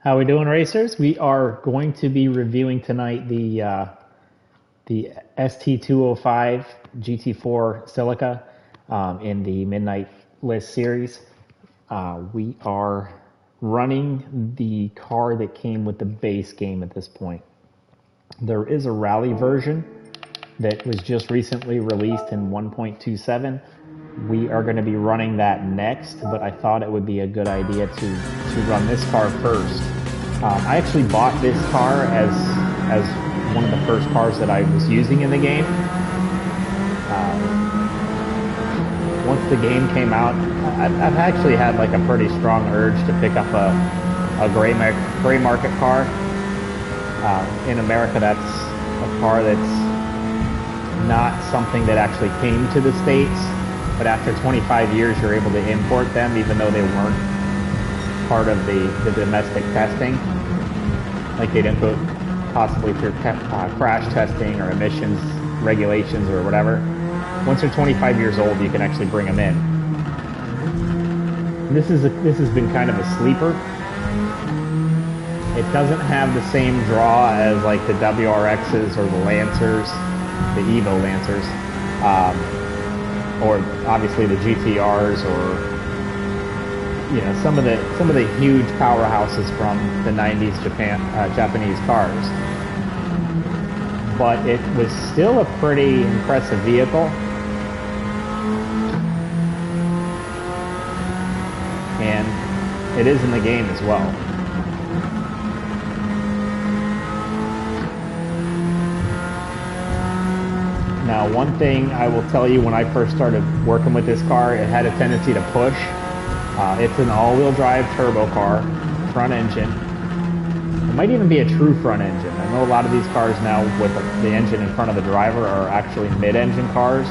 How we doing, racers? We are going to be reviewing tonight the ST205 GT4 Celica in the Midnight List series. We are running the car that came with the base game at this point. There is a rally version that was just recently released in 1.27. We are going to be running that next, but I thought it would be a good idea to run this car first. I actually bought this car as one of the first cars that I was using in the game. Once the game came out, I've actually had like a pretty strong urge to pick up a gray market car. In America, that's a car that's not something that actually came to the States, but after 25 years you're able to import them even though they weren't part of the domestic testing. Like they didn't go possibly through crash testing or emissions regulations or whatever. Once they're 25 years old, you can actually bring them in. This has been kind of a sleeper. It doesn't have the same draw as like the WRXs or the Lancers, the Evo Lancers, or obviously the GTRs, or some of the huge powerhouses from the 90s Japanese cars. But it was still a pretty impressive vehicle. And it is in the game as well. Now, one thing I will tell you, when I first started working with this car, it had a tendency to push. It's an all-wheel drive turbo car, front engine. It might even be a true front engine. I know a lot of these cars now with the engine in front of the driver are actually mid-engine cars.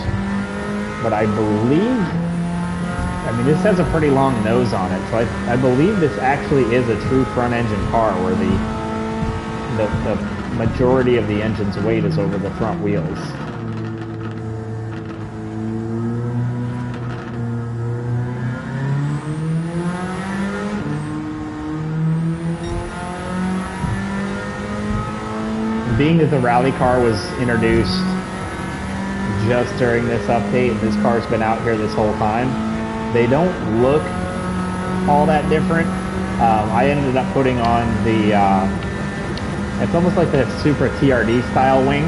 But I believe, this has a pretty long nose on it, so I believe this actually is a true front engine car where the majority of the engine's weight is over the front wheels. Being that the rally car was introduced just during this update, and this car's been out here this whole time, they don't look all that different. I ended up putting on the, it's almost like the Supra TRD style wing.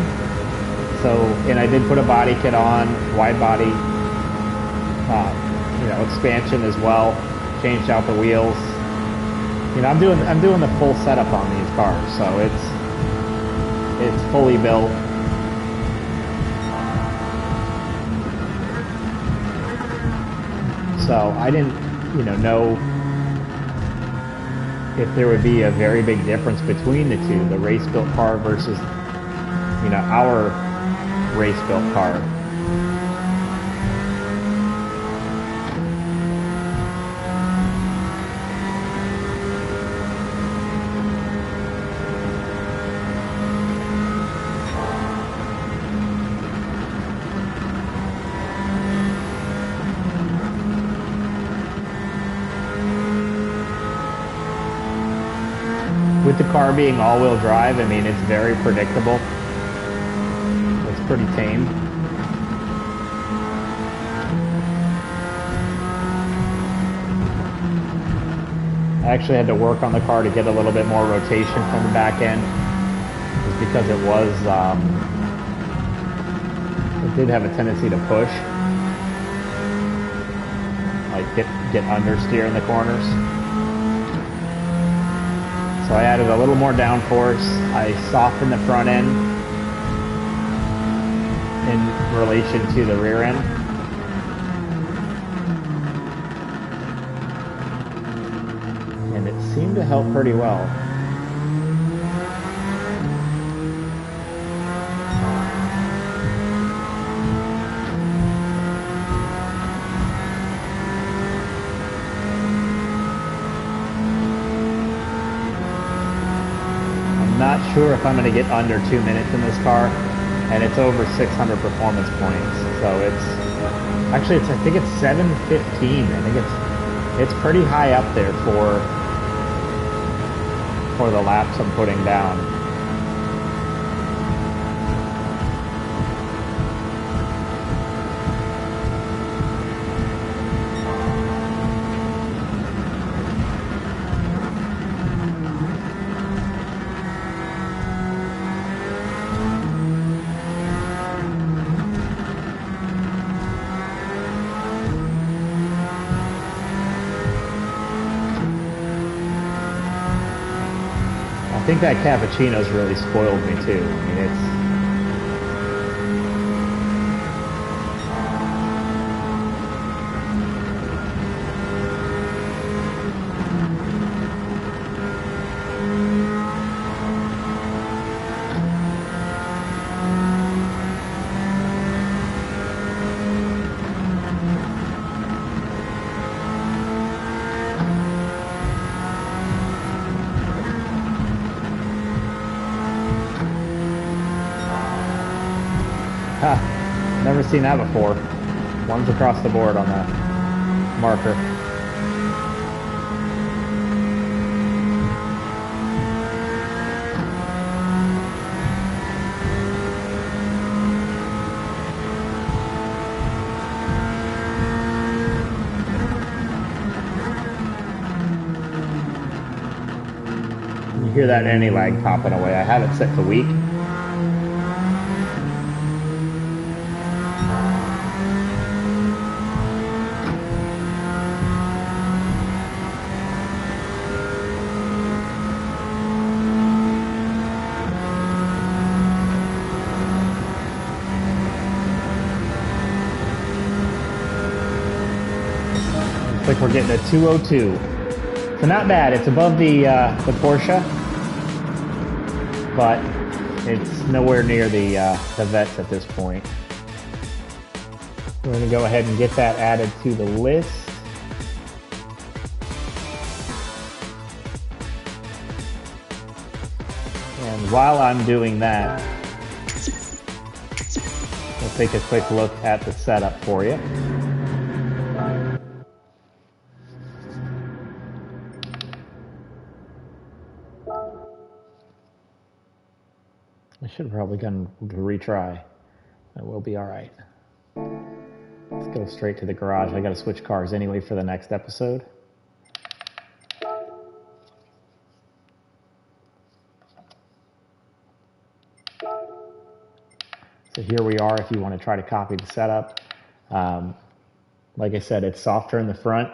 So, and I did put a body kit on, wide body, expansion as well. Changed out the wheels. I'm doing the full setup on these cars, so it's fully built. So I didn't, know if there would be a very big difference between the two, the race-built car versus, our race-built car. With the car being all-wheel drive, it's very predictable. It's pretty tame. I actually had to work on the car to get a little bit more rotation from the back end, just because it did have a tendency to push, like get understeer in the corners. So I added a little more downforce. I softened the front end in relation to the rear end. And it seemed to help pretty well. Not sure if I'm going to get under 2 minutes in this car, and it's over 600 performance points. So I think it's 715. I think it's pretty high up there for the laps I'm putting down. I think that cappuccino's really spoiled me too. I mean, never seen that before. One's across the board on that marker. You hear that anti-lag popping away. I have it set to weak. Looks like we're getting a 202. So not bad. It's above the Porsche, but it's nowhere near the Vets at this point. We're going to go ahead and get that added to the list. And while I'm doing that, we'll take a quick look at the setup for you. I should have probably gone to retry. That will be all right. Let's go straight to the garage. I got to switch cars anyway for the next episode. So here we are if you want to try to copy the setup. Like I said, it's softer in the front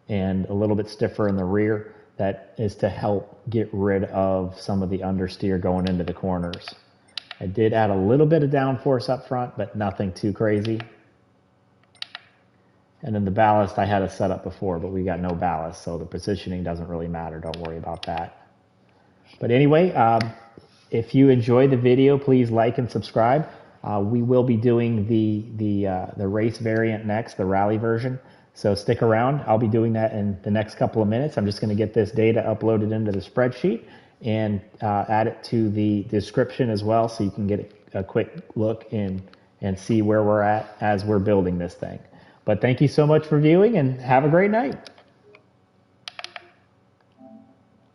and a little bit stiffer in the rear. That is to help get rid of some of the understeer going into the corners. I did add a little bit of downforce up front, but nothing too crazy. And then the ballast I had a set up before, but we got no ballast, so the positioning doesn't really matter. Don't worry about that. But anyway, if you enjoyed the video, please like and subscribe. We will be doing the race variant next, the rally version. So stick around. I'll be doing that in the next couple of minutes. I'm just going to get this data uploaded into the spreadsheet and add it to the description as well, so you can get a quick look and see where we're at as we're building this thing. But thank you so much for viewing, and have a great night.